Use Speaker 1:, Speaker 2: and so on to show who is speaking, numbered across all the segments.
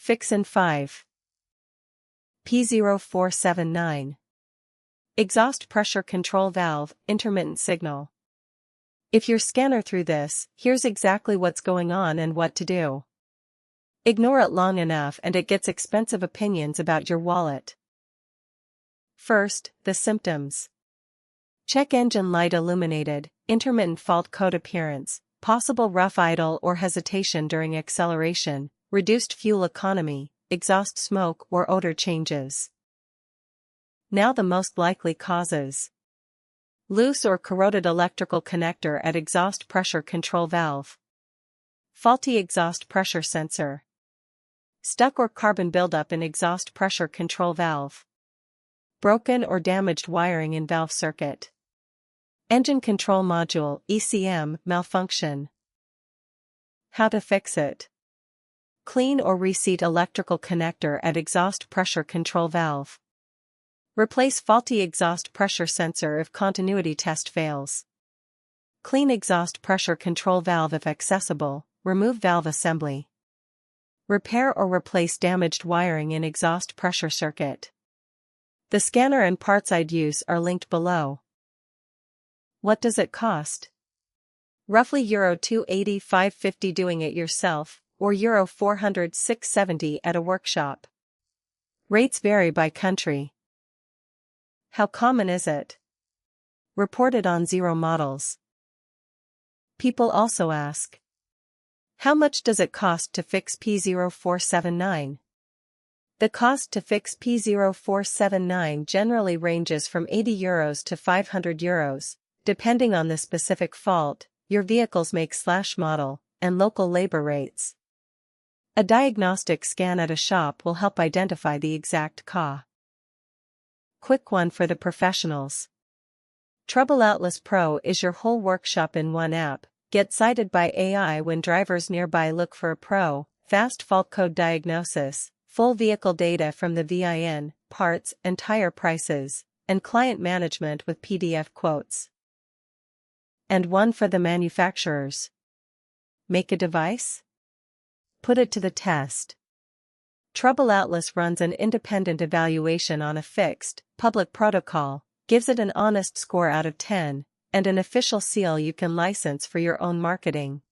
Speaker 1: Fix in 5. P0479. Exhaust pressure control valve, intermittent signal. If your scanner through this, here's exactly what's going on and what to do. Ignore it long enough and it gets expensive opinions about your wallet. First, the symptoms. Check engine light illuminated, intermittent fault code appearance, possible rough idle or hesitation during acceleration, reduced fuel economy, exhaust smoke or odor changes. Now the most likely causes. Loose or corroded electrical connector at exhaust pressure control valve. Faulty exhaust pressure sensor. Stuck or carbon buildup in exhaust pressure control valve. Broken or damaged wiring in valve circuit. Engine control module, ECM, malfunction. How to fix it. Clean or reseat electrical connector at exhaust pressure control valve. Replace faulty exhaust pressure sensor if continuity test fails. Clean exhaust pressure control valve if accessible, remove valve assembly. Repair or replace damaged wiring in exhaust pressure circuit. The scanner and parts I'd use are linked below. What does it cost? Roughly Euro 280-550 doing it yourself, or Euro 400-670 at a workshop. Rates vary by country. How common is it? Reported on 0 models. People also ask, how much does it cost to fix P0479? The cost to fix P0479 generally ranges from €80 to €500, depending on the specific fault, your vehicle's make/model, and local labor rates. A diagnostic scan at a shop will help identify the exact cost. Quick one for the professionals. TroubleAtlas Pro is your whole workshop in one app. Get cited by AI when drivers nearby look for a pro, fast fault code diagnosis, full vehicle data from the VIN, parts and tire prices, and client management with PDF quotes. And one for the manufacturers. Make a device? Put it to the test. TroubleAtlas runs an independent evaluation on a fixed, public protocol, gives it an honest score out of 10, and an official seal you can license for your own marketing.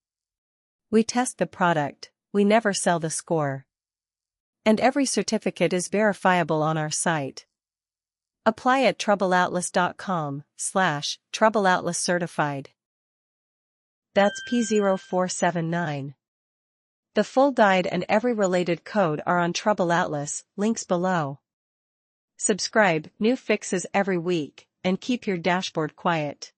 Speaker 1: We test the product, we never sell the score. And every certificate is verifiable on our site. Apply at TroubleAtlas.com/TroubleAtlas certified. That's P0479. The full guide and every related code are on TroubleAtlas, links below. Subscribe, new fixes every week, and keep your dashboard quiet.